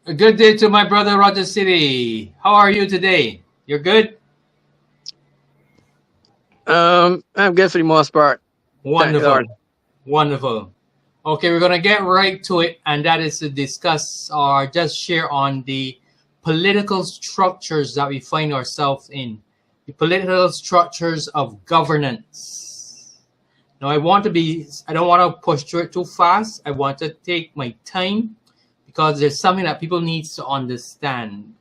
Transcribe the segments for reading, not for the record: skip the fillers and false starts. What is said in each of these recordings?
A good day to my brother Roger City. How are you today? You're good? I'm good for the most part. Thank the Lord. Wonderful. Wonderful. Okay, we're going to get right to it, and that is to discuss or just share on the political structures that we find ourselves in, the political structures of governance. Now, I don't want to push through it too fast. I want to take my time because there's something that people need to understand.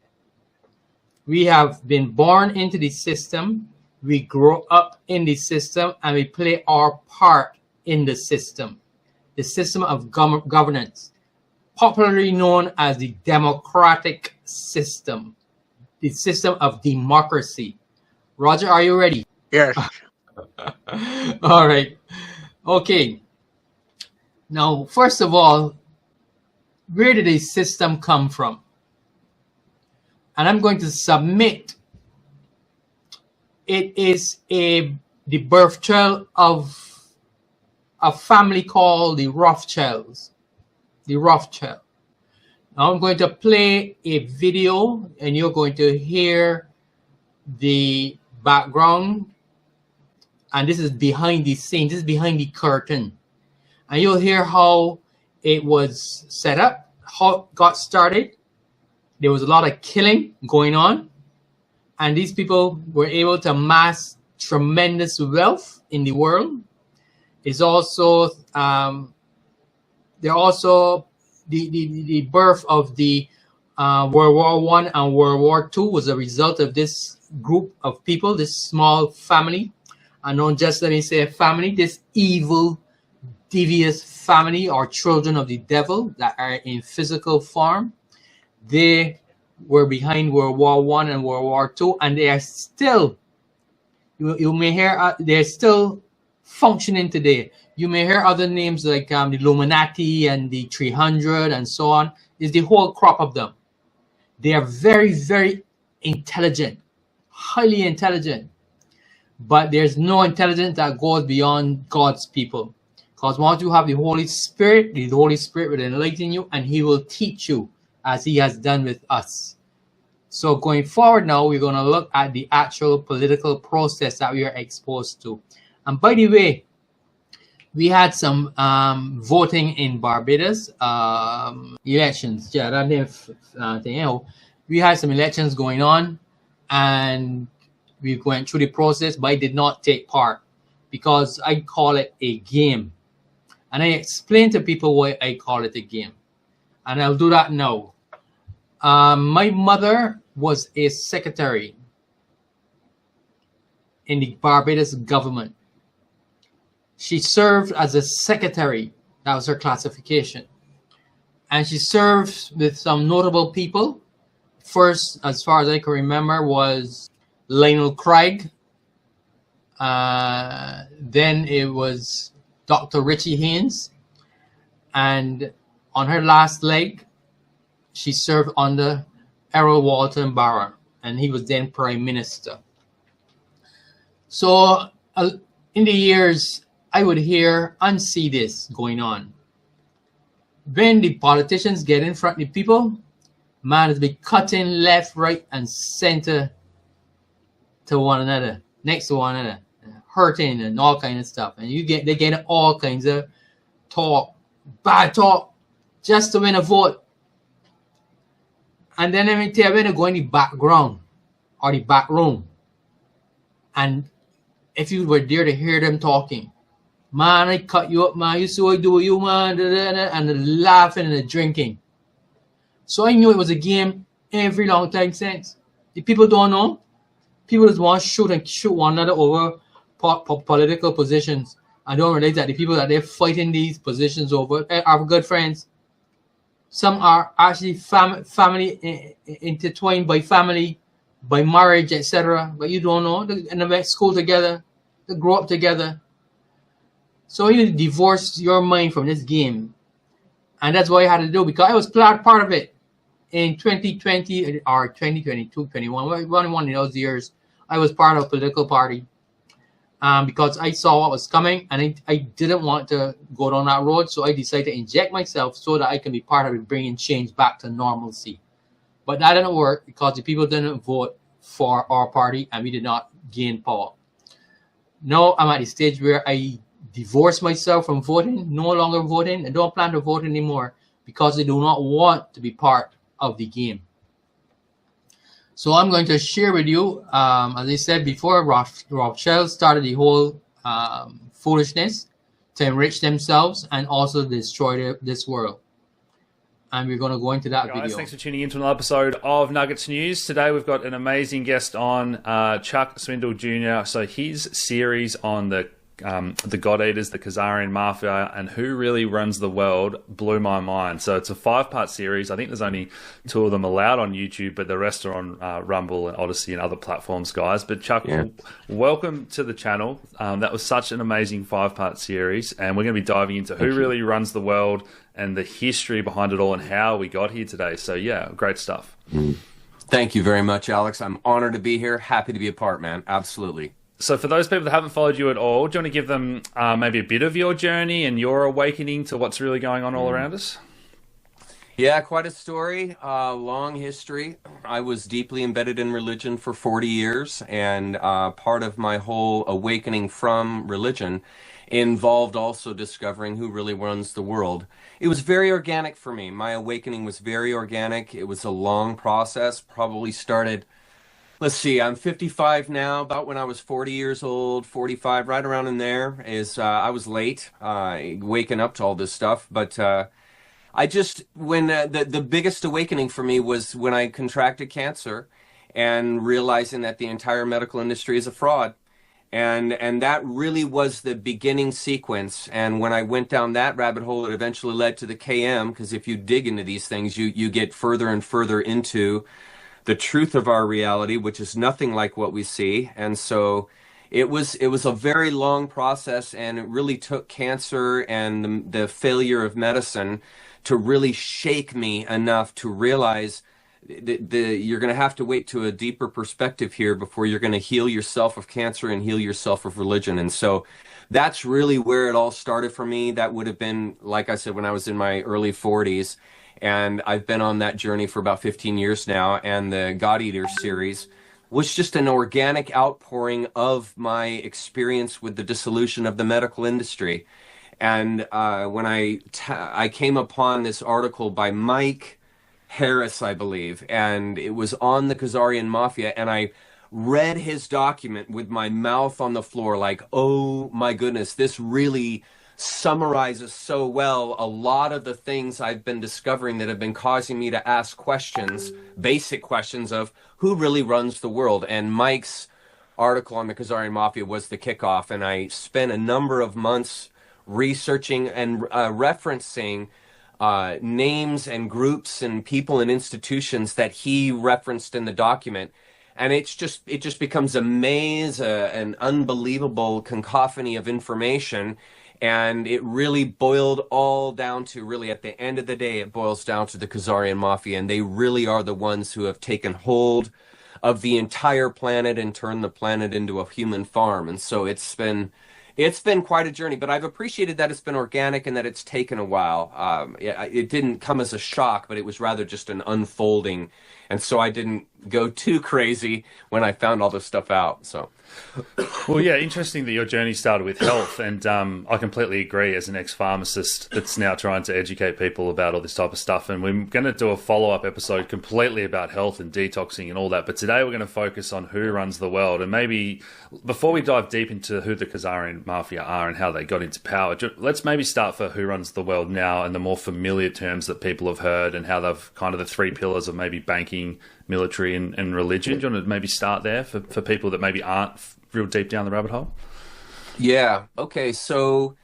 We have been born into the system, we grow up in the system, and we play our part in the system of governance, popularly known as the democratic system, the system of democracy. Roger, are you ready? Yes. All right. Okay. Now, first of all, where did the system come from? And I'm going to submit it is the birth child of a family called the Rothschilds. The Rothschild. Now I'm going to play a video and you're going to hear the background. And this is behind the scene. This is behind the curtain. And you'll hear how it was set up, how it got started. There was a lot of killing going on. And these people were able to amass tremendous wealth in the world. It's also they're also the birth of the World War I and World War II was a result of this group of people, this small family. And not just let me say a family, this evil, devious family or children of the devil that are in physical form. They were behind World War I and World War II, and they are still, you may hear, they're still functioning today. You may hear other names like the Illuminati and the 300 and so on. Is the whole crop of them. They are very, very intelligent, highly intelligent. But there's no intelligence that goes beyond God's people. Because once you have the Holy Spirit will enlighten you and he will teach you as he has done with us. So going forward now, we're going to look at the actual political process that we are exposed to. And by the way, we had some voting in Barbados, elections. Yeah, that thing. We had some elections going on, and we went through the process, but I did not take part because I call it a game. And I explain to people why I call it a game. And I'll do that now. My mother was a secretary in the Barbados government. She served as a secretary. That was her classification. And she served with some notable people. First, as far as I can remember, was Lionel Craig. Then it was Dr. Richie Haynes. And on her last leg, she served under Errol Walton Barrow, and he was then prime minister. So in the years, I would hear and see this going on. When the politicians get in front of the people, man is be cutting left, right, and center to one another, next to one another, hurting and all kinds of stuff. And they get all kinds of talk, bad talk, just to win a vote. And then let me tell you, when they go in the background or the back room, and if you were there to hear them talking, man, I cut you up, man. You see what I do with you, man, and the laughing and the drinking. So I knew it was a game every long time since. The people don't know. People just want to shoot one another over political positions. I don't realize that the people that they're fighting these positions over are good friends. Some are actually family intertwined by family, by marriage, etc. But you don't know. And they went to school together. They grow up together. So you divorce your mind from this game. And that's what I had to do because I was part of it. In 2020 or 2022, 21, one of those years, I was part of a political party. because I saw what was coming, and I didn't want to go down that road. So I decided to inject myself so that I can be part of it, bringing change back to normalcy. But that didn't work because the people didn't vote for our party, and we did not gain power. Now I'm at the stage where I divorce myself from voting, no longer voting. I don't plan to vote anymore because I do not want to be part of the game. So I'm going to share with you, as I said before, Rothschild started the whole foolishness to enrich themselves and also destroy this world. And we're going to go into that video. Thanks for tuning into another episode of Nuggets News. Today we've got an amazing guest on, Chuck Swindoll Jr. So his series on the God Eaters, the Khazarian Mafia, and who really runs the world blew my mind. So it's a 5-part series. I think there's only 2 of them allowed on YouTube, but the rest are on Rumble and Odyssey and other platforms, guys. But Chuck, welcome to the channel. That was such an amazing 5-part series, and we're going to be diving into who really runs the world and the history behind it all and how we got here today. So yeah, great stuff. Thank you very much, Alex. I'm honored to be here. Happy to be a part, man. Absolutely. So for those people that haven't followed you at all, do you want to give them maybe a bit of your journey and your awakening to what's really going on all around us? Yeah, quite a story, long history. I was deeply embedded in religion for 40 years, and part of my whole awakening from religion involved also discovering who really runs the world. It was very organic for me. My awakening was very organic. It was a long process, probably started... Let's see, I'm 55 now. About when I was 40 years old, 45, right around in there, I was late waking up to all this stuff. But the biggest awakening for me was when I contracted cancer and realizing that the entire medical industry is a fraud. And that really was the beginning sequence. And when I went down that rabbit hole, it eventually led to the KM, because if you dig into these things, you get further and further into the truth of our reality, which is nothing like what we see. And so it was a very long process, and it really took cancer and the failure of medicine to really shake me enough to realize you're going to have to wait to a deeper perspective here before you're going to heal yourself of cancer and heal yourself of religion. And so that's really where it all started for me. That would have been, like I said, when I was in my early 40s. And I've been on that journey for about 15 years now. And the God Eaters series was just an organic outpouring of my experience with the dissolution of the medical industry. And when I came upon this article by Mike Harris, I believe, and it was on the Khazarian Mafia, and I read his document with my mouth on the floor like, oh my goodness, this really summarizes so well a lot of the things I've been discovering that have been causing me to ask questions, basic questions of who really runs the world. And Mike's article on the Khazarian Mafia was the kickoff, and I spent a number of months researching and referencing names and groups and people and institutions that he referenced in the document. And it just becomes a maze, an unbelievable cacophony of information. And it really boiled all down to, really at the end of the day, it boils down to the Khazarian Mafia. And they really are the ones who have taken hold of the entire planet and turned the planet into a human farm. And so it's been quite a journey, but I've appreciated that it's been organic and that it's taken a while. It didn't come as a shock, but it was rather just an unfolding. And so I didn't go too crazy when I found all this stuff out. So, well, yeah, interesting that your journey started with health, and I completely agree. As an ex-pharmacist that's now trying to educate people about all this type of stuff, and we're going to do a follow-up episode completely about health and detoxing and all that. But today we're going to focus on who runs the world, and maybe before we dive deep into who the Khazarian Mafia are and how they got into power, let's maybe start for who runs the world now and the more familiar terms that people have heard and how they've kind of the 3 pillars of maybe banking, military and religion. Do you want to maybe start there for people that maybe aren't real deep down the rabbit hole? Yeah. Okay. So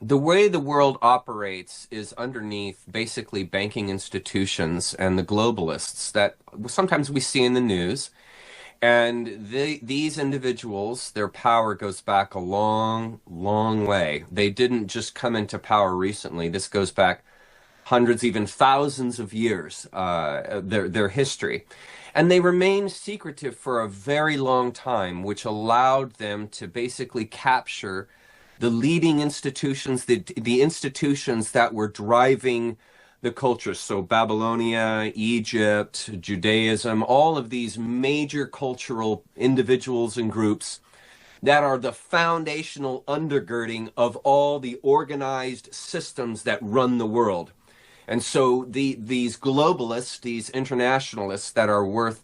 the way the world operates is underneath basically banking institutions and the globalists that sometimes we see in the news. And these individuals, their power goes back a long, long way. They didn't just come into power recently. This goes back hundreds, even thousands of years, their history. And they remained secretive for a very long time, which allowed them to basically capture the leading institutions, the institutions that were driving the culture. So Babylonia, Egypt, Judaism, all of these major cultural individuals and groups that are the foundational undergirding of all the organized systems that run the world. And so these globalists, these internationalists that are worth,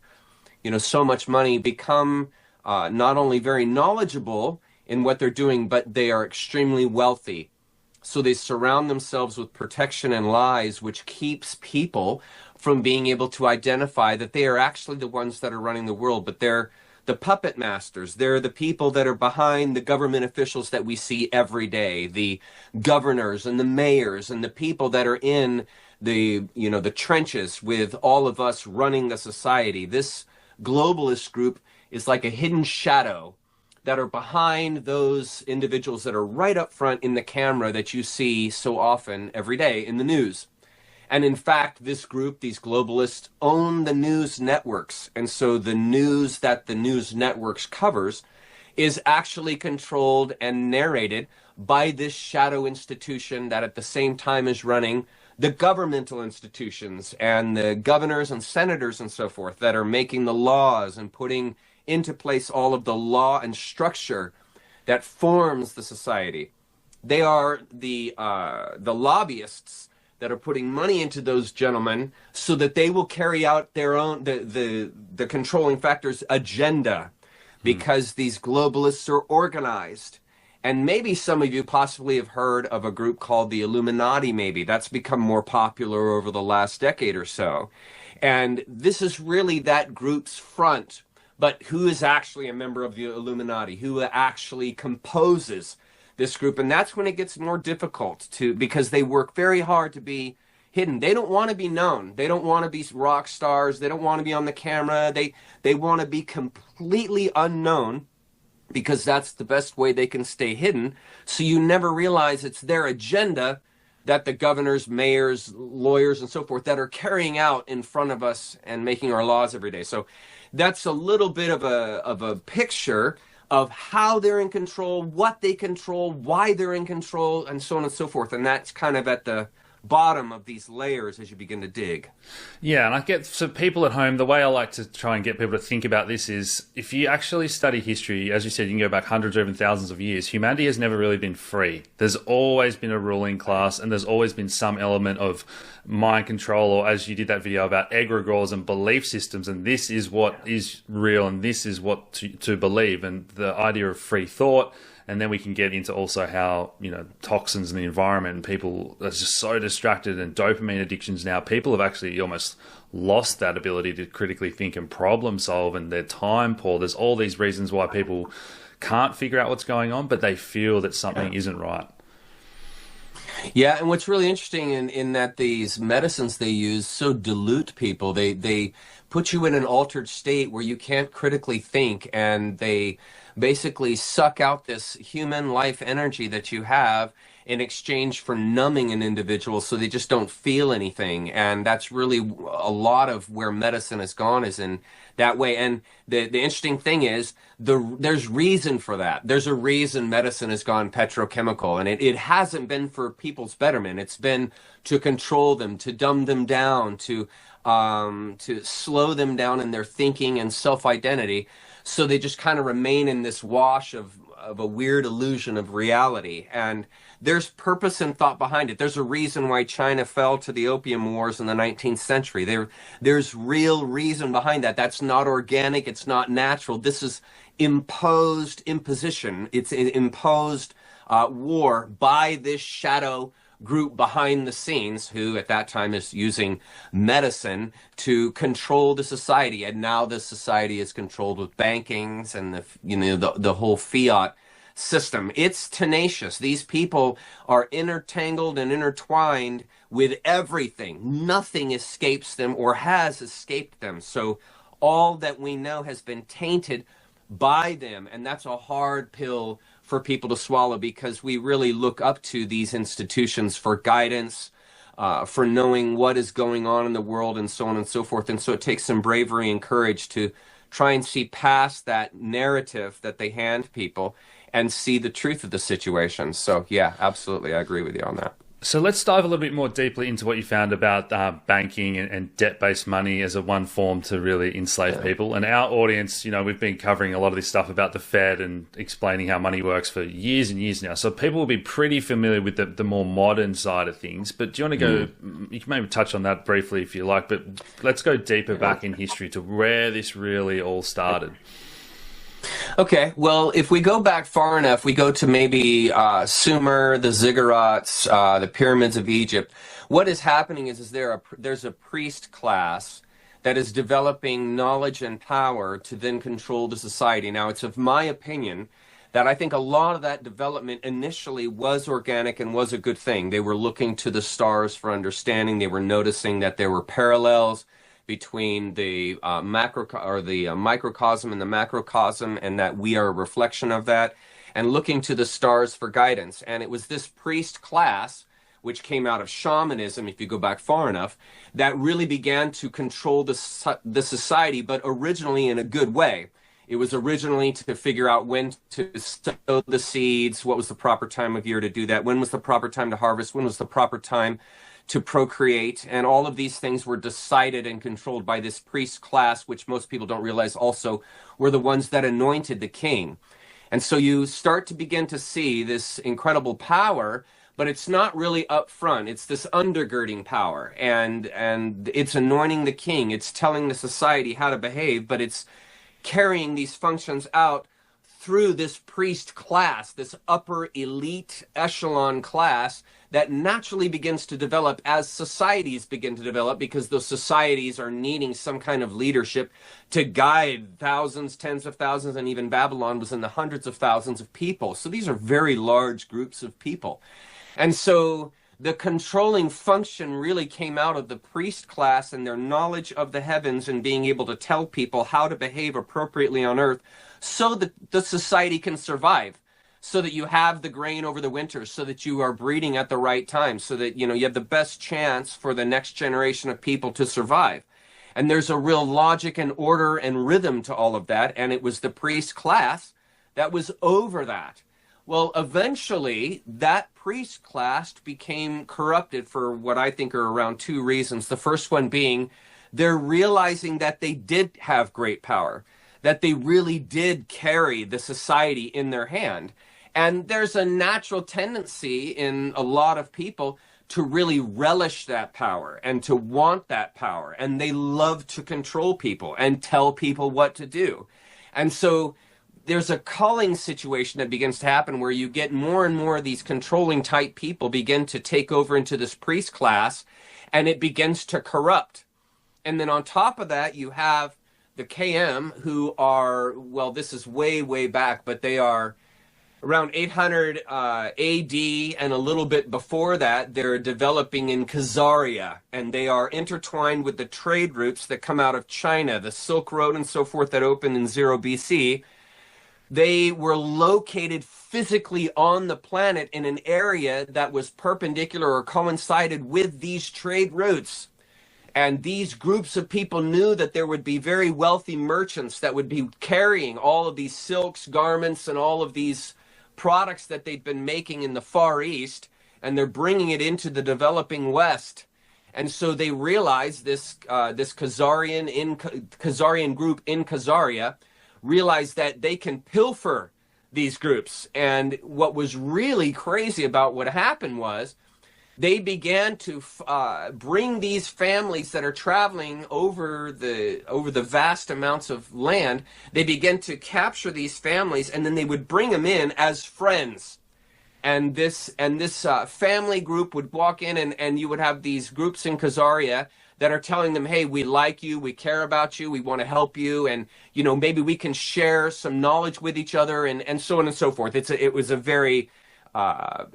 so much money become not only very knowledgeable in what they're doing, but they are extremely wealthy. So they surround themselves with protection and lies, which keeps people from being able to identify that they are actually the ones that are running the world, but they're the puppet masters. They're the people that are behind the government officials that we see every day, the governors and the mayors and the people that are in the trenches with all of us running the society. This globalist group is like a hidden shadow that are behind those individuals that are right up front in the camera that you see so often every day in the news. And in fact, this group, these globalists, own the news networks. And so the news that the news networks covers is actually controlled and narrated by this shadow institution that at the same time is running the governmental institutions and the governors and senators and so forth that are making the laws and putting into place all of the law and structure that forms the society. They are the lobbyists that are putting money into those gentlemen so that they will carry out their own, the controlling factor's agenda, because these globalists are organized. And maybe some of you possibly have heard of a group called the Illuminati, maybe. That's become more popular over the last decade or so. And this is really that group's front. But who is actually a member of the Illuminati? Who actually composes this group? And that's when it gets more difficult because they work very hard to be hidden. They don't want to be known. They don't want to be rock stars. They don't want to be on the camera. They want to be completely unknown, because that's the best way they can stay hidden. So you never realize it's their agenda that the governors, mayors, lawyers, and so forth that are carrying out in front of us and making our laws every day. So that's a little bit of a picture of how they're in control, what they control, why they're in control, and so on and so forth. And that's kind of at the bottom of these layers as you begin to dig. Yeah, and I get, so people at home, the way I like to try and get people to think about this is, if you actually study history, as you said, you can go back hundreds or even thousands of years, humanity has never really been free. There's always been a ruling class, and there's always been some element of mind control, or as you did that video about egregores and belief systems, and this is what is real, and this is what to believe, and the idea of free thought. And then we can get into also how, toxins in the environment and people are just so distracted, and dopamine addictions now. People have actually almost lost that ability to critically think and problem solve, and their time poor. There's all these reasons why people can't figure out what's going on, but they feel that something isn't right. Yeah, and what's really interesting in that these medicines they use so dilute people. They put you in an altered state where you can't critically think, and they basically suck out this human life energy that you have in exchange for numbing an individual so they just don't feel anything. And that's really a lot of where medicine has gone, is in that way. And the interesting thing is there's reason for that. There's a reason medicine has gone petrochemical, and it hasn't been for people's betterment. It's been to control them, to dumb them down, to slow them down in their thinking and self-identity. So they just kind of remain in this wash of a weird illusion of reality. And there's purpose and thought behind it. There's a reason why China fell to the opium wars in the 19th century. There's real reason behind that. That's not organic. It's not natural. This is imposition. It's an imposed war by this shadow group behind the scenes, who at that time is using medicine to control the society. And now the society is controlled with bankings and the whole fiat system. It's tenacious. These people are intertangled and intertwined with everything. Nothing escapes them or has escaped them. So all that we know has been tainted by them, and that's a hard pill for people to swallow, because we really look up to these institutions for guidance, for knowing what is going on in the world and so on and so forth. And so it takes some bravery and courage to try and see past that narrative that they hand people and see the truth of the situation. So yeah, absolutely, I agree with you on that. So let's dive a little bit more deeply into what you found about banking and debt-based money as a one form to really enslave people. And our audience, we've been covering a lot of this stuff about the Fed and explaining how money works for years and years now. So people will be pretty familiar with the more modern side of things. But do you want to go, you can maybe touch on that briefly if you like, but let's go deeper back in history to where this really all started. Okay, well, if we go back far enough, we go to maybe Sumer, the ziggurats, the pyramids of Egypt. What is happening is there's a priest class that is developing knowledge and power to then control the society. Now, it's of my opinion that I think a lot of that development initially was organic and was a good thing. They were looking to the stars for understanding. They were noticing that there were parallels between the microcosm and the macrocosm, and that we are a reflection of that, and looking to the stars for guidance. And it was this priest class, which came out of shamanism, if you go back far enough, that really began to control the society, but originally in a good way. It was originally to figure out when to sow the seeds, what was the proper time of year to do that, when was the proper time to harvest, when was the proper time to procreate, and all of these things were decided and controlled by this priest class, which most people don't realize also were the ones that anointed the king. And so you start to begin to see this incredible power, but it's not really up front. It's this undergirding power, and it's anointing the king. It's telling the society how to behave, but it's carrying these functions out through this priest class, this upper elite echelon class that naturally begins to develop as societies begin to develop, because those societies are needing some kind of leadership to guide thousands, tens of thousands, and even Babylon was in the hundreds of thousands of people. So these are very large groups of people. And so the controlling function really came out of the priest class and their knowledge of the heavens and being able to tell people how to behave appropriately on earth so that the society can survive, so that you have the grain over the winter, so that you are breeding at the right time, so that you have the best chance for the next generation of people to survive. And there's a real logic and order and rhythm to all of that, and it was the priest class that was over that. Well, eventually, that priest class became corrupted for what I think are around two reasons. The first one being they're realizing that they did have great power, that they really did carry the society in their hand. And there's a natural tendency in a lot of people to really relish that power and to want that power. And they love to control people and tell people what to do. And so there's a culling situation that begins to happen where you get more and more of these controlling type people begin to take over into this priest class, and it begins to corrupt. And then on top of that, you have the KM, who are, well, this is way, way back, but they are around 800 AD and a little bit before that. They're developing in Khazaria, and they are intertwined with the trade routes that come out of China, the Silk Road and so forth that opened in 0 BC. They were located physically on the planet in an area that was perpendicular or coincided with these trade routes. And these groups of people knew that there would be very wealthy merchants that would be carrying all of these silks, garments, and all of these products that they'd been making in the Far East, and they're bringing it into the developing West. And so they realized this Khazarian group in Khazaria realized that they can pilfer these groups. And what was really crazy about what happened was they began to bring these families that are traveling over the vast amounts of land. They began to capture these families, and then they would bring them in as friends. And this family group would walk in, and you would have these groups in Khazaria that are telling them, hey, we like you, we care about you, we want to help you, and maybe we can share some knowledge with each other, and so on and so forth. It was a very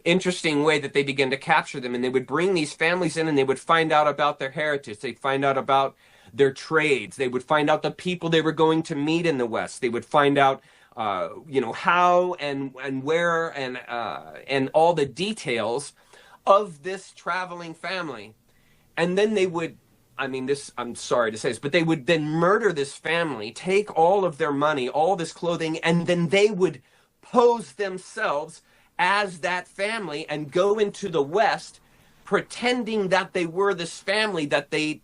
interesting way that they began to capture them, and they would bring these families in, and they would find out about their heritage, they'd find out about their trades, they would find out the people they were going to meet in the West, they would find out how and where and all the details of this traveling family. And then they would, I'm sorry to say this, but they would then murder this family, take all of their money, all this clothing, and then they would pose themselves as that family and go into the West pretending that they were this family that they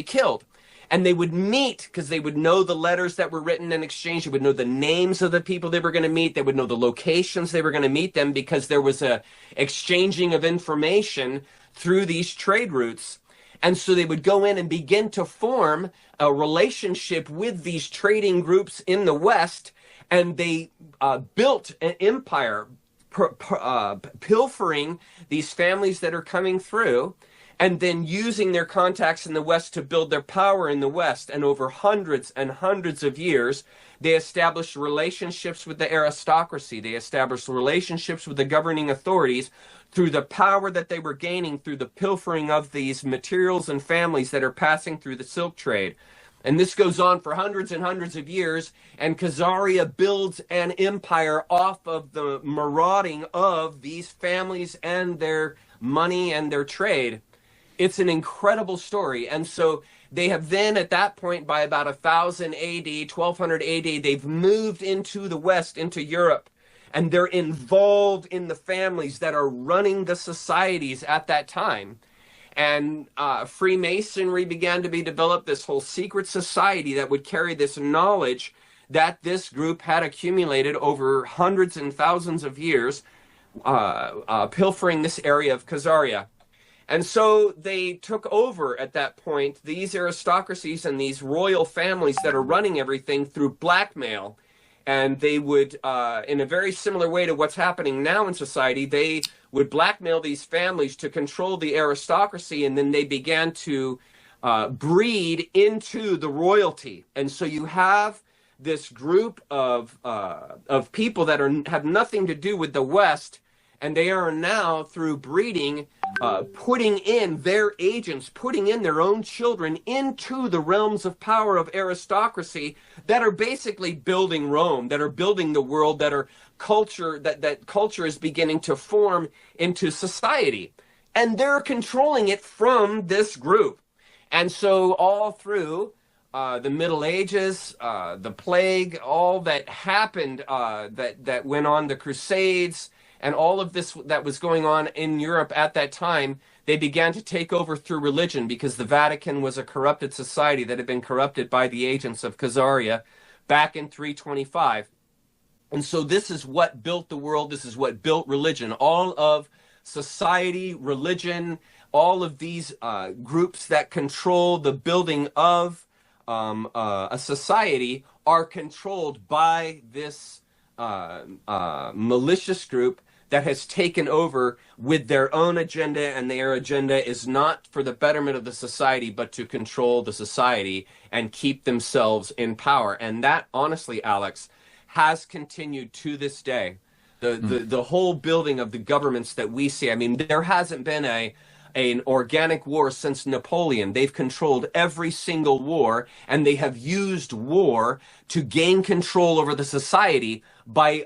killed. And they would meet, because they would know the letters that were written in exchange. They would know the names of the people they were going to meet. They would know the locations they were going to meet them, because there was a exchanging of information through these trade routes. And so they would go in and begin to form a relationship with these trading groups in the West. And they built an empire, pilfering these families that are coming through, and then using their contacts in the West to build their power in the West. And over hundreds and hundreds of years, they established relationships with the aristocracy. They established relationships with the governing authorities through the power that they were gaining through the pilfering of these materials and families that are passing through the silk trade. And this goes on for hundreds and hundreds of years, and Khazaria builds an empire off of the marauding of these families and their money and their trade. It's an incredible story. And so they have then, at that point, by about 1000 AD, 1200 AD, they've moved into the West, into Europe, and they're involved in the families that are running the societies at that time. And Freemasonry began to be developed, this whole secret society that would carry this knowledge that this group had accumulated over hundreds and thousands of years, pilfering this area of Khazaria. And so they took over at that point these aristocracies and these royal families that are running everything through blackmail. And they would, in a very similar way to what's happening now in society, they would blackmail these families to control the aristocracy, and then they began to breed into the royalty. And so you have this group of people that have nothing to do with the West, and they are now, through breeding, putting in their agents, putting in their own children into the realms of power of aristocracy that are basically building Rome, that are building the world, that are culture, that culture is beginning to form into society. And they're controlling it from this group. And so all through the Middle Ages, the plague, all that happened, that went on, the Crusades, and all of this that was going on in Europe at that time, they began to take over through religion, because the Vatican was a corrupted society that had been corrupted by the agents of Khazaria back in 325. And so this is what built the world. This is what built religion. All of society, religion, all of these groups that control the building of a society are controlled by this malicious group that has taken over with their own agenda, and their agenda is not for the betterment of the society, but to control the society and keep themselves in power. And that, honestly, Alex, has continued to this day. The whole building of the governments that we see, I mean, there hasn't been an organic war since Napoleon. They've controlled every single war, and they have used war to gain control over the society by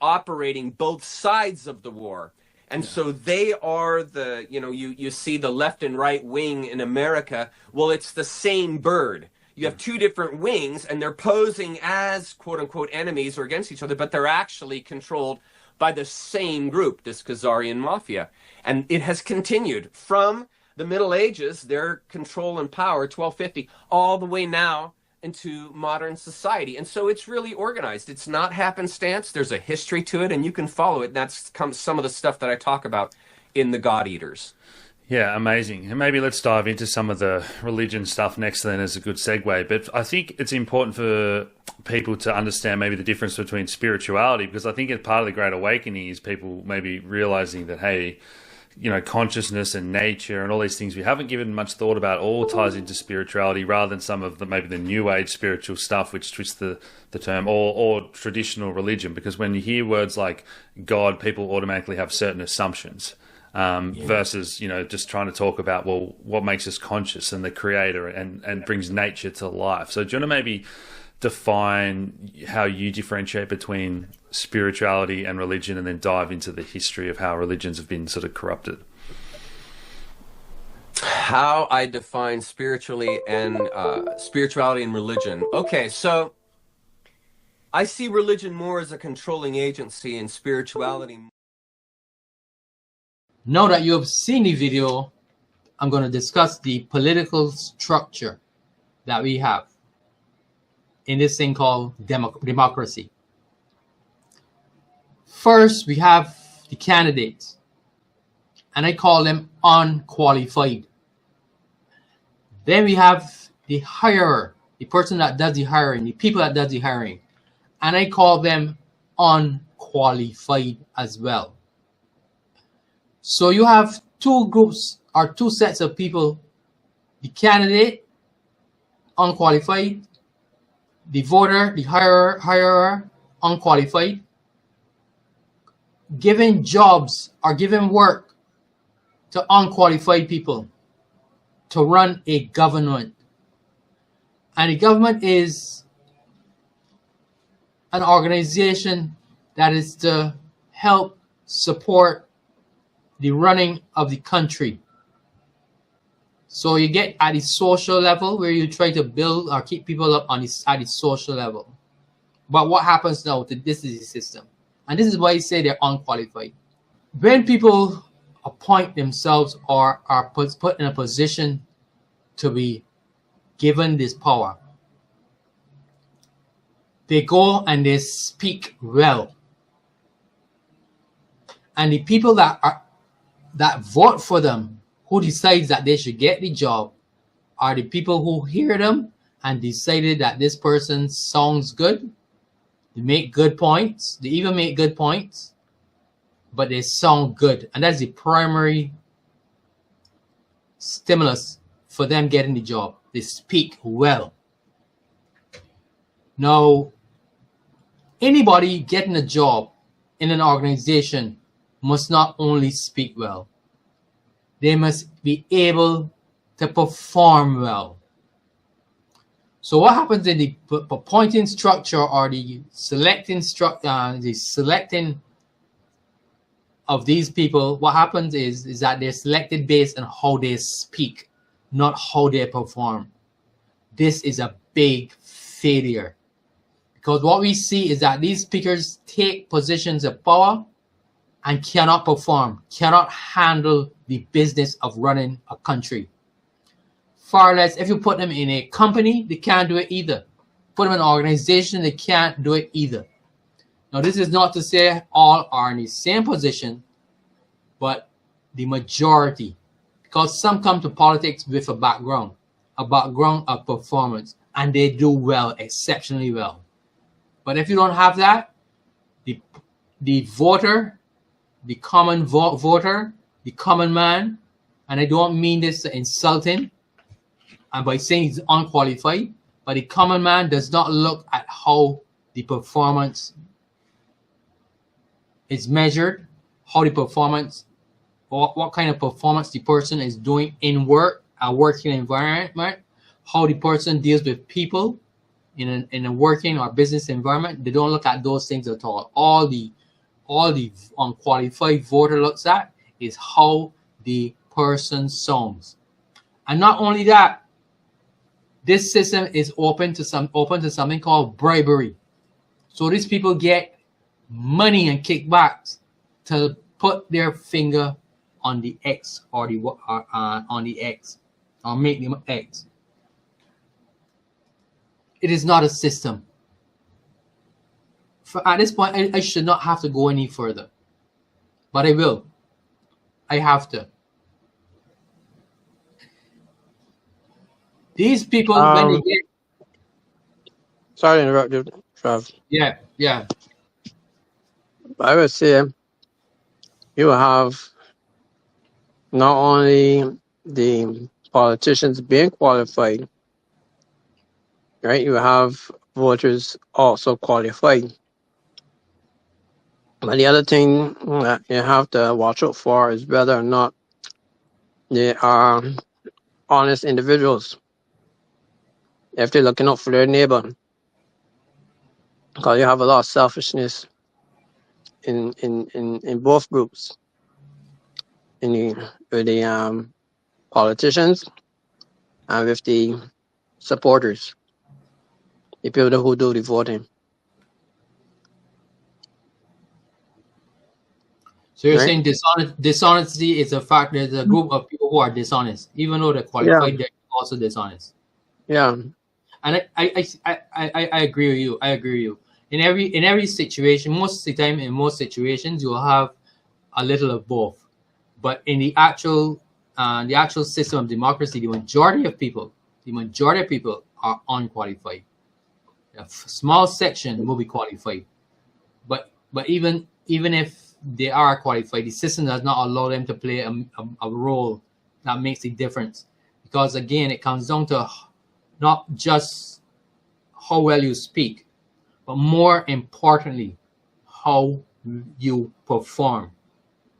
operating both sides of the war. And so they are the, you see the left and right wing in America. Well, it's the same bird. You have two different wings, and they're posing as quote-unquote enemies or against each other, but they're actually controlled by the same group, this Khazarian mafia. And it has continued from the Middle Ages, their control and power, 1250, all the way now into modern society. And so it's really organized. It's not happenstance. There's a history to it, and you can follow it. And that's some of the stuff that I talk about in The God Eaters. Yeah, amazing. And maybe let's dive into some of the religion stuff next then as a good segue. But I think it's important for people to understand maybe the difference between spirituality, because I think part of the Great Awakening is people maybe realizing that, hey, consciousness and nature and all these things we haven't given much thought about all ties into spirituality, rather than some of maybe the new age spiritual stuff, which twists the term, or traditional religion. Because when you hear words like God, people automatically have certain assumptions. Versus, just trying to talk about, well, what makes us conscious and the creator and brings nature to life. So do you want to maybe define how you differentiate between spirituality and religion, and then dive into the history of how religions have been sort of corrupted? How I define spirituality and religion. Okay, so I see religion more as a controlling agency and spirituality. Now that you have seen the video, I'm going to discuss the political structure that we have in this thing called democracy. First, we have the candidates, and I call them unqualified. Then we have the hirer, the person that does the hiring, the people that does the hiring, and I call them unqualified as well. So you have two groups or two sets of people: the candidate, unqualified; the voter, the hirer, unqualified. Giving jobs or giving work to unqualified people to run a government. And the government is an organization that is to help support the running of the country. So you get at the social level where you try to build or keep people up on at the social level. But what happens now? This is the system. And this is why I say they're unqualified. When people appoint themselves or are put in a position to be given this power, they go and they speak well. And the people that vote for them, who decides that they should get the job, are the people who hear them and decided that this person sounds good. They make good points. They even make good points, but they sound good. And that's the primary stimulus for them getting the job. They speak well. Now, anybody getting a job in an organization must not only speak well, they must be able to perform well. So what happens in the appointing structure or the selecting of these people, what happens is that they're selected based on how they speak, not how they perform. This is a big failure, because what we see is that these speakers take positions of power and cannot perform, cannot handle the business of running a country. Far less, if you put them in a company, they can't do it either. Put them in an organization, they can't do it either. Now, this is not to say all are in the same position, but the majority, because some come to politics with a background of performance, and they do well, exceptionally well. But if you don't have that, the voter, the common voter, the common man, and I don't mean this to insult him, and by saying he's unqualified, but the common man does not look at how the performance is measured, how the performance, or what kind of performance the person is doing in work, a working environment, how the person deals with people in a working or business environment. They don't look at those things at all. All the unqualified voter looks at is how the person sounds. And not only that, this system is open to something called bribery. So these people get money and kickbacks to put their finger on the X or on the X, or make them X. It is not a system. At this point, I should not have to go any further, but I will. I have to. These people, when they get... Sorry to interrupt you, Trav. Yeah. I would say you have not only the politicians being qualified, right? You have voters also qualified. But the other thing that you have to watch out for is whether or not they are honest individuals. If they're looking out for their neighbor, because you have a lot of selfishness in both groups, in the politicians and with the supporters, the people who do the voting. So you're Right? saying dishonesty is a fact. There's a group of people who are dishonest, even though they're qualified, they're also dishonest. Yeah. And I agree with you. I agree with you. In every situation, most of the time, in most situations, you'll have a little of both. But in the actual system of democracy, the majority of people are unqualified. A small section will be qualified, but even if they are qualified, the system does not allow them to play a role that makes a difference. Because again, it comes down to not just how well you speak, but more importantly, how you perform,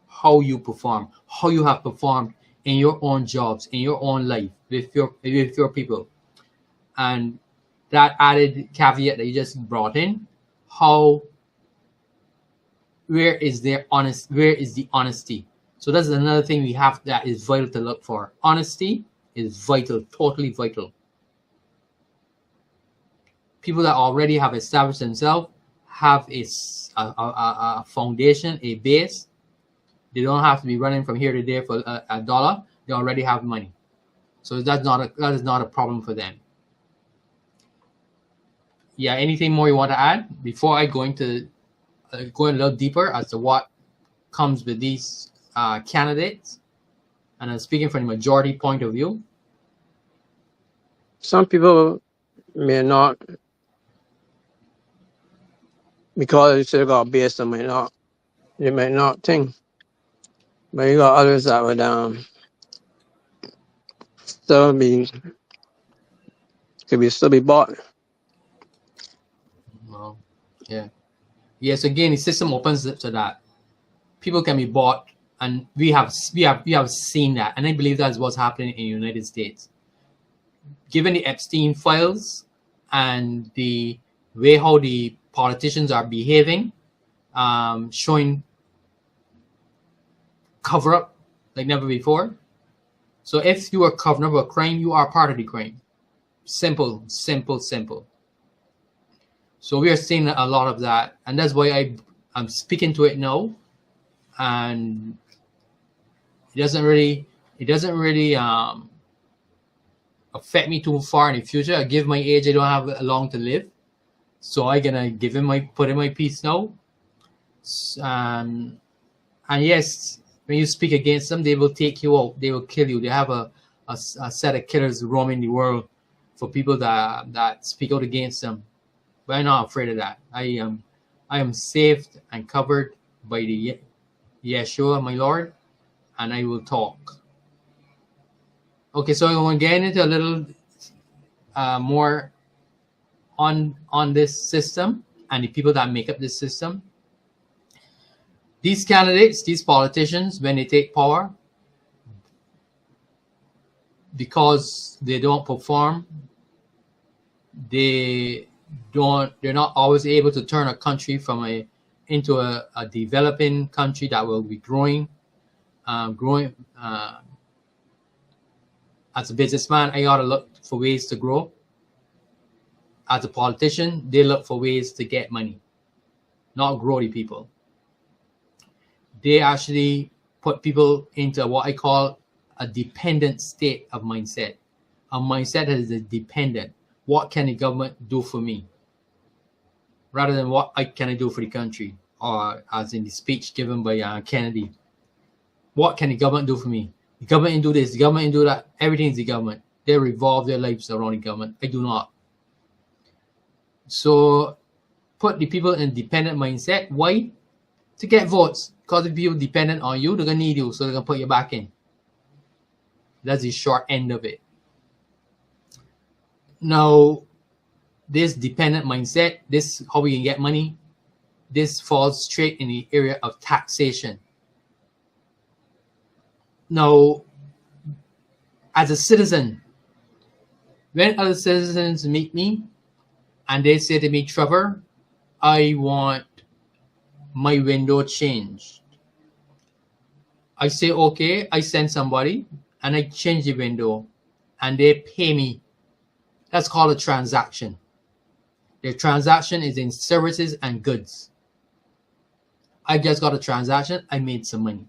how you have performed in your own jobs, in your own life, with your people. And that added caveat that you just brought in, where is the honesty? So that's another thing we have that is vital to look for. Honesty is vital, totally vital. People that already have established themselves have a foundation, a base. They don't have to be running from here to there for a dollar. They already have money. So that is not a problem for them. Yeah, anything more you want to add before I go into go a little deeper as to what comes with these candidates? And I'm speaking from the majority point of view. Some people may not, because they still got a base, they might not think. But you got others that would still be bought. Well, yeah. Yes, again, the system opens up to that. People can be bought, and we have seen that, and I believe that's what's happening in the United States. Given the Epstein files and the way how the politicians are behaving, showing cover up like never before. So if you are covering up a crime, you are part of the crime. Simple. So we are seeing a lot of that, and that's why I'm speaking to it now. And it doesn't really affect me too far in the future. I give my age, I don't have long to live, so I gonna put in my piece now. And yes, when you speak against them, they will take you out. They will kill you. They have a set of killers roaming the world for people that speak out against them. But I'm not afraid of that. I am saved and covered by the Yeshua, my Lord, and I will talk. Okay, so I'm going to get into a little more on this system and the people that make up this system. These candidates, these politicians, when they take power, because they don't perform, they're not always able to turn a country into a developing country that will be growing. As a businessman, I gotta look for ways to grow. As a politician, they look for ways to get money, not grow the people. They actually put people into what I call a dependent state of mindset. A mindset that is a dependent. What can the government do for me? Rather than what can I do for the country? Or as in the speech given by Kennedy. What can the government do for me? The government can do this, the government can do that. Everything is the government. They revolve their lives around the government. I do not. So put the people in dependent mindset. Why? To get votes. Because if people dependent on you, they're going to need you, so they're going to put you back in. That's the short end of it. Now, this dependent mindset, this how we can get money, this falls straight in the area of taxation. Now, as a citizen, when other citizens meet me and they say to me, Trevor, I want my window changed. I say, okay, I send somebody and I change the window and they pay me. That's called a transaction. The transaction is in services and goods. I just got a transaction, I made some money.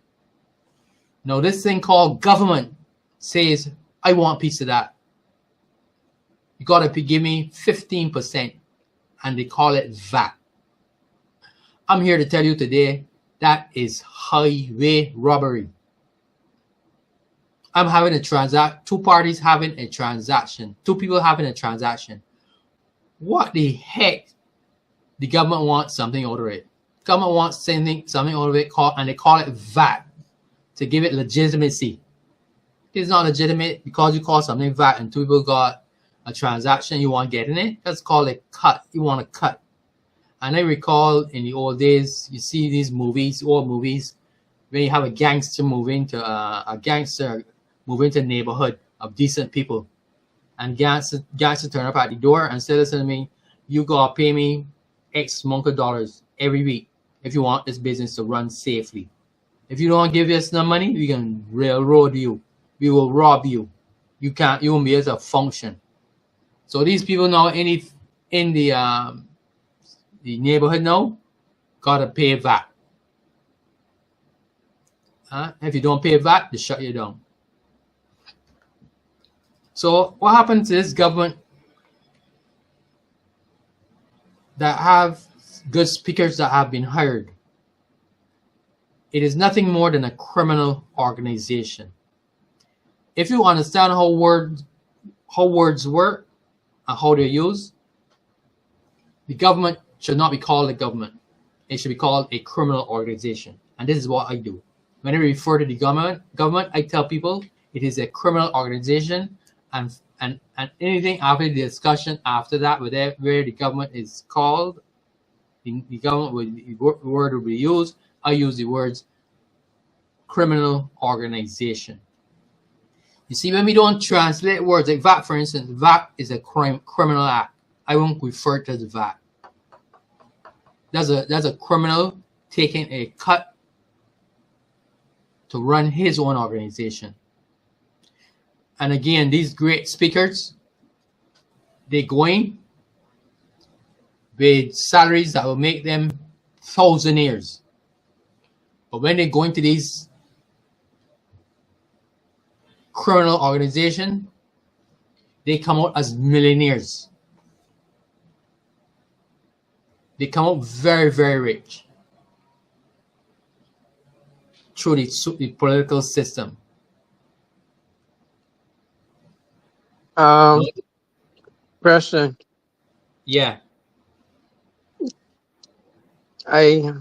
Now this thing called government says, I want a piece of that. You got to give me 15%, and they call it VAT. I'm here to tell you today, that is highway robbery. I'm having a transaction, two parties having a transaction, two people having a transaction. What the heck? The government wants something out of it. Government wants something out of it, and they call it VAT to give it legitimacy. It's not legitimate because you call something VAT and two people got a transaction, you want to get in it. That's called a cut. You want to cut. And I recall in the old days, you see these movies, old movies, when you have a gangster moving to a neighborhood of decent people, and gangster turn up at the door and say, listen to me, you gotta pay me X amount of dollars every week if you want this business to run safely. If you don't give us no money, we can railroad you. We will rob you. You won't be able to function. So these people now in the neighborhood now gotta pay VAT. If you don't pay VAT, they shut you down. So what happens is government that have good speakers that have been hired, it is nothing more than a criminal organization. If you understand how words work and how they're used, the government should not be called a government. It should be called a criminal organization. And this is what I do. When I refer to the government, I tell people it is a criminal organization, and anything after the discussion after that, where the government is called, the word will be used. I use the words criminal organization. You see, when we don't translate words like VAT, for instance, VAT is a criminal act. I won't refer to the VAT. That's a criminal taking a cut to run his own organization. And again, these great speakers, they go in with salaries that will make them thousandaires. But when they go into these criminal organization, they come out as millionaires. They come out very, very rich through the political system. Question. Yeah. I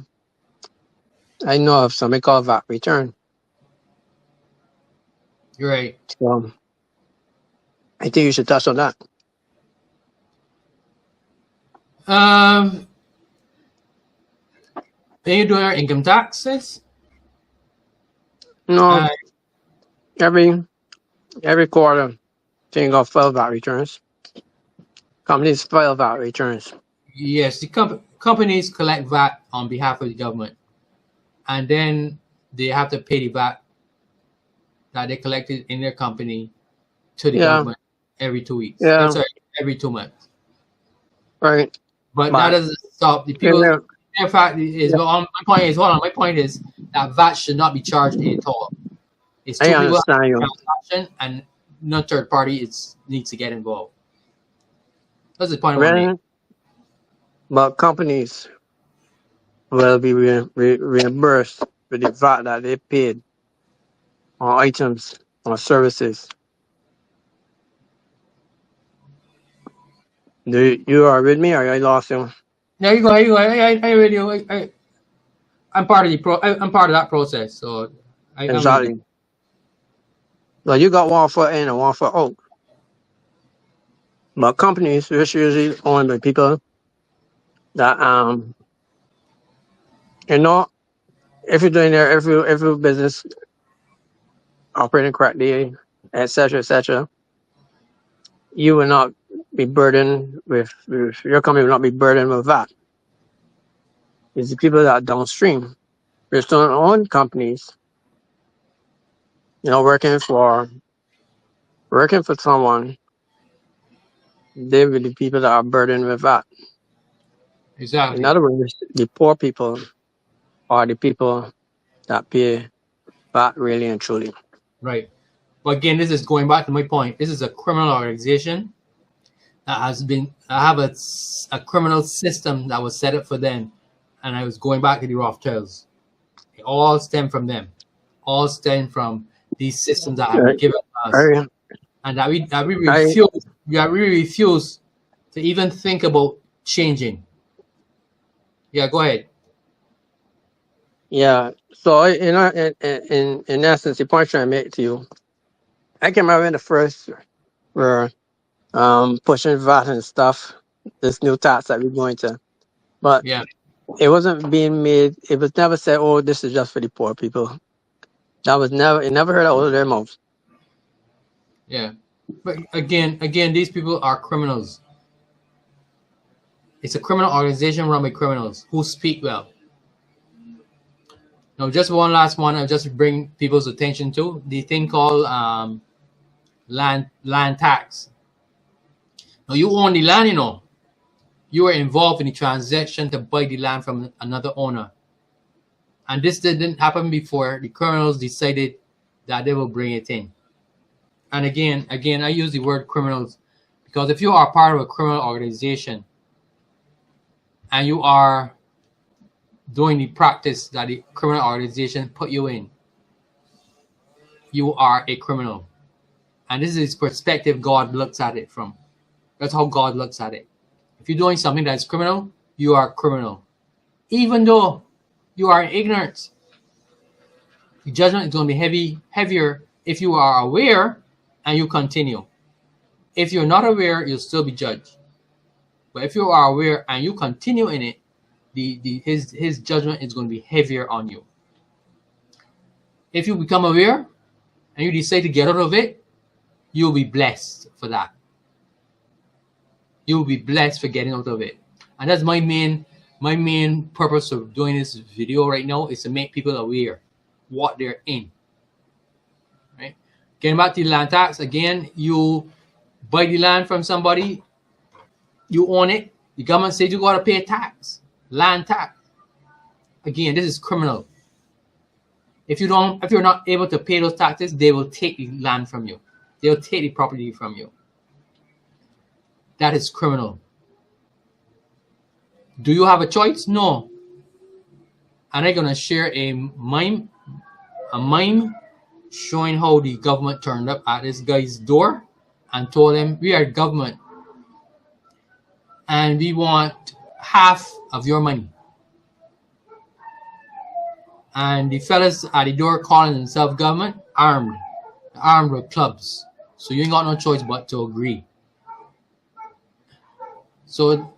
know of something called VAT return. You're right. So I think you should touch on that. When you do your income taxes? No, every quarter, thing of file VAT returns. Companies file VAT returns. Yes, the companies collect VAT on behalf of the government, and then they have to pay the VAT that they collected in their company to the government every 2 weeks. Yeah. Sorry, every 2 months. Right. But that doesn't stop the people. In fact, my point is that VAT should not be charged at all. It's two people having a transaction, and no third party needs to get involved. That's the point I'm making. But companies will be reimbursed for the VAT that they paid on items or services. You are with me, or I lost you? No, you go. I'm part of I'm part of that process. So exactly. Well, you got 1 foot in and 1 foot out. But companies, which usually owned by people that if you're doing their every business operating correctly, etc., you will not be burdened with your company will not be burdened with that. It's the people that are downstream, which don't own companies, working for working for someone, they will be the people that are burdened with that. Exactly. In other words, the poor people are the people that pay that really and truly. Right. But again, this is going back to my point. This is a criminal organization that have a criminal system that was set up for them. And I was going back to the Rothschilds. It all stem from them. All stem from these systems that have been given to us. And that we refuse to even think about changing. Yeah, go ahead. Yeah. So in essence, the point I'm trying to make to you, I can remember the first were pushing VAT and stuff, this new tax that we're going to, but Yeah. it wasn't being made. It was never said, "Oh, this is just for the poor people." That was never. It never heard out of their mouths. Yeah. But again, these people are criminals. It's a criminal organization run by criminals who speak well. Now, just one last one. I'll just bring people's attention to the thing called land tax. Now, you own the land, you know. You are involved in the transaction to buy the land from another owner. And this didn't happen before. The criminals decided that they will bring it in. And again, I use the word criminals because if you are part of a criminal organization and you are doing the practice that the criminal organization put you in, you are a criminal. And this is the perspective God looks at it from. That's how God looks at it. If you're doing something that's criminal, you are a criminal. Even though you are in ignorance, the judgment is going to be heavier if you are aware and you continue. If you're not aware, you'll still be judged. But if you are aware and you continue in it, his judgment is going to be heavier on you. If you become aware and you decide to get out of it, you'll be blessed for that. You'll be blessed for getting out of it. And that's my main purpose of doing this video right now is to make people aware what they're in. Right? Getting back to the land tax, again, you buy the land from somebody, you own it, the government says you gotta pay tax, land tax. Again, this is criminal. If you're not able to pay those taxes, they will take the land from you. They'll take the property from you. That is criminal. Do you have a choice? No. And I'm gonna share a mime showing how the government turned up at this guy's door and told him, "We are government and we want half of your money." And the fellas at the door calling themselves government, armed with clubs. So you ain't got no choice but to agree. So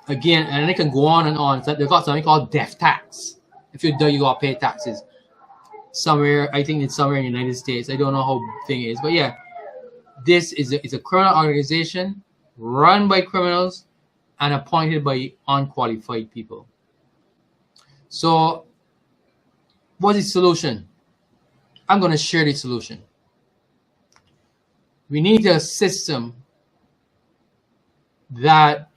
again, and it can go on and on. So they've got something called death tax. If you do, you got to pay taxes. Somewhere, I think it's somewhere in the United States. I don't know how thing it is, but yeah, this is a criminal organization run by criminals and appointed by unqualified people. So, what's the solution? I'm going to share the solution. We need a system that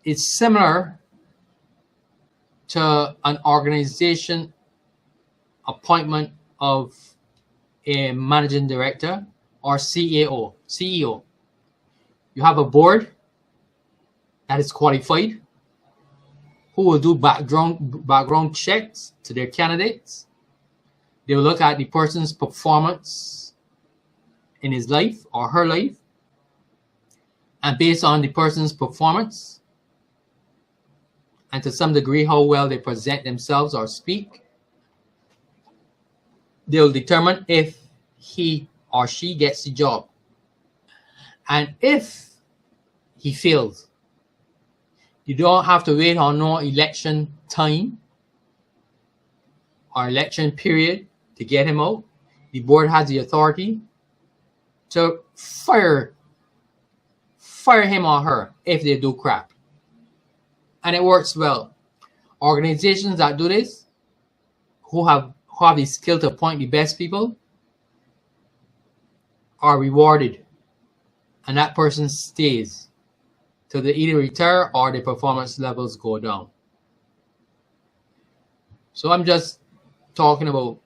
is similar to an organization appointment of a managing director or CEO. You have a board that is qualified who will do background checks to their candidates. They will look at the person's performance in his life or her life, and based on the person's performance and to some degree how well they present themselves or speak, they will determine if he or she gets the job. And if he fails, you don't have to wait on no election time or election period to get him out. The board has the authority to fire him or her if they do crap. And it works well. Organizations that do this, who have the skill to appoint the best people, are rewarded, and that person stays till they either retire or their performance levels go down. So I'm just talking about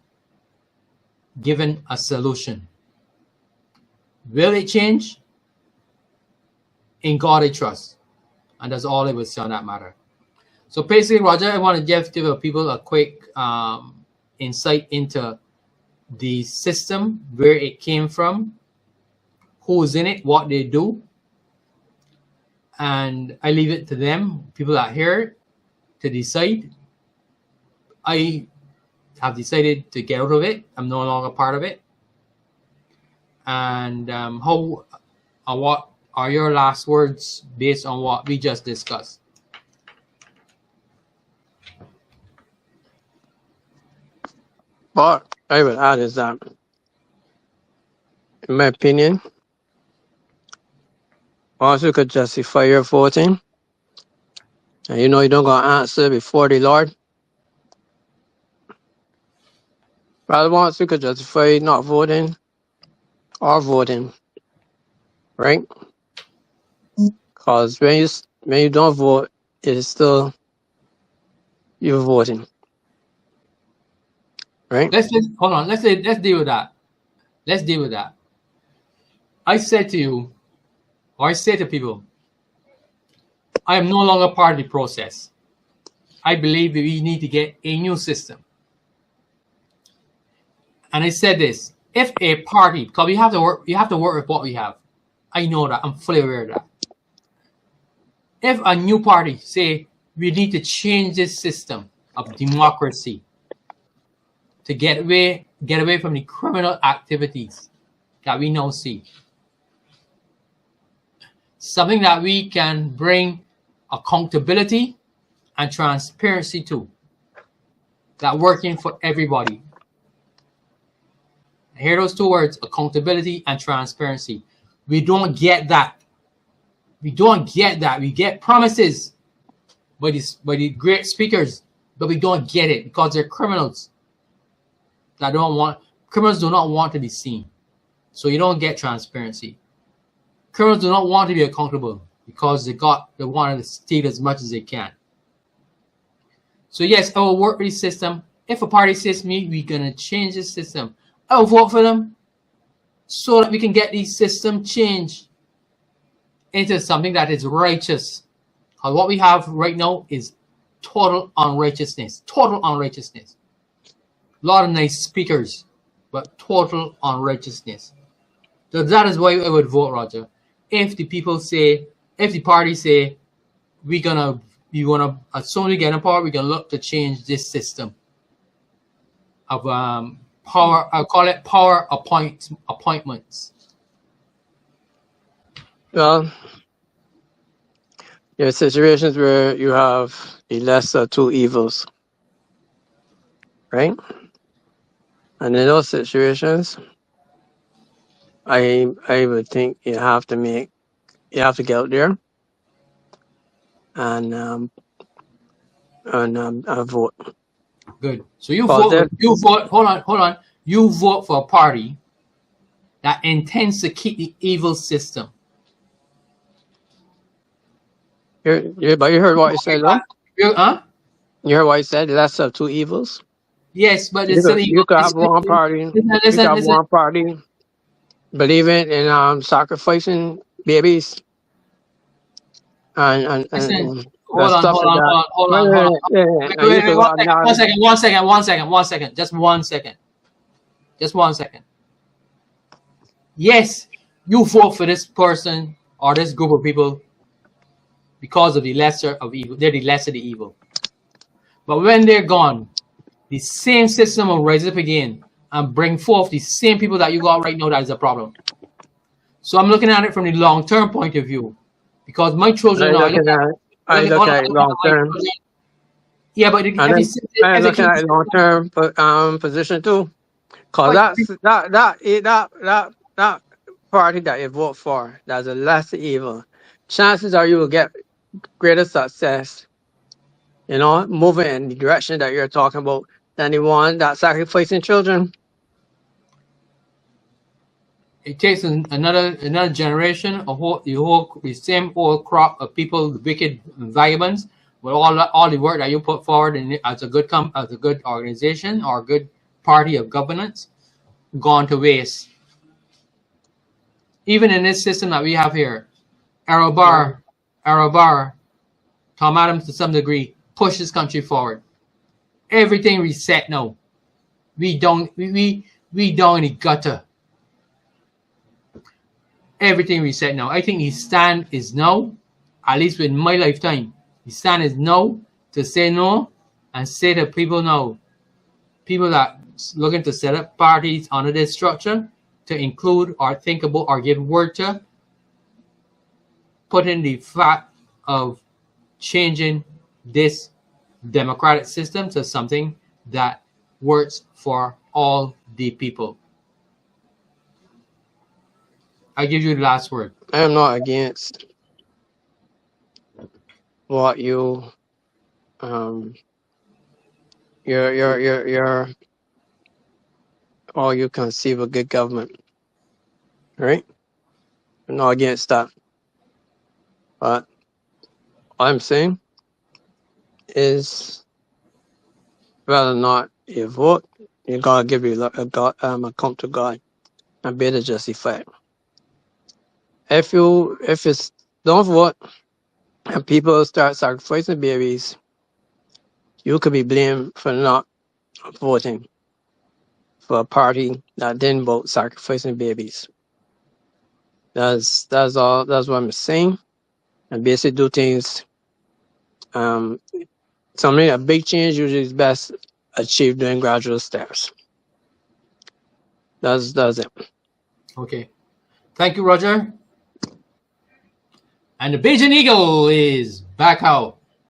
giving a solution. Will it change? In God I trust. And that's all I would say on that matter. So basically, Roger, I want to give to people a quick insight into the system, where it came from, who's in it, what they do. And I leave it to them, people that hear it, to decide. I have decided to get out of it. I'm no longer part of it. And what are your last words based on what we just discussed? What I would add is that, in my opinion, once you could justify your voting, and you know you don't got to answer before the Lord, rather once you could justify not voting or voting, right? Because when you don't vote, it is still you're voting, right? Hold on. Let's deal with that. Let's deal with that. I said to you, or I say to people, I am no longer part of the process. I believe that we need to get a new system. And I said this: if a party, because we have to work with what we have. I know that. I'm fully aware of that. If a new party say we need to change this system of democracy to get away from the criminal activities that we now see, something that we can bring accountability and transparency to, that working for everybody. I hear those two words, accountability and transparency. We don't get that. We don't get that. We get promises by the great speakers, but we don't get it because they're criminals criminals do not want to be seen. So you don't get transparency. Criminals do not want to be accountable because they want to steal as much as they can. So yes, I will work with the system. If a party says to me, we're going to change the system, I will vote for them so that we can get the system changed into something that is righteous. Because what we have right now is total unrighteousness. Total unrighteousness. A lot of nice speakers, but total unrighteousness. So that is why I would vote, Roger. If the party say, we gonna as soon as we get in power, we're gonna look to change this system of power. I'll call it power appointments. Well, there are situations where you have the lesser two evils, right? And in those situations, I would think you have to get out there and vote. Good. So you vote. Hold on. You vote for a party that intends to keep the evil system. But you heard what he said, though? Huh? You heard what he said? The lesser of two evils. Yes, but you could have one party. One party believing in sacrificing babies and hold on. One second. Just one second. Yes, you vote for this person or this group of people because of the lesser of evil. They're the lesser of the evil. But when they're gone, the same system will rise up again and bring forth the same people that you got right now. That is a problem. So I'm looking at it from the long-term point of view, because my children are looking at it long-term. Yeah, but I'm looking at long-term position too, because that party that you vote for, that's a lesser evil. Chances are you will get greater success, moving in the direction that you're talking about, than the one that's sacrificing children. it takes another generation of the same old crop of people, the wicked vagabonds, with all the work that you put forward as a good organization or a good party of governance, gone to waste. Even in this system that we have here, Arrow Bar, Tom Adams to some degree pushed this country forward. Everything reset now. We down in the gutter. Everything reset now. I think his stand is now, at least in my lifetime, his stand is now to say no and say to people now, people that looking to set up parties under this structure, to include or think about or give word to, put in the fact of changing this democratic system to something that works for all the people. I give you the last word. I am not against what you your all you conceive of good government, right? I'm not against that, but all I'm saying is whether or not you vote, you gotta give you account to God and be the just effect. If it's don't vote and people start sacrificing babies, you could be blamed for not voting for a party that didn't vote, sacrificing babies. That's all. That's what I'm saying. And basically do things. Something a big change usually is best achieved doing gradual steps. That's it. Okay. Thank you, Roger. And the Bajan Eagle is back out.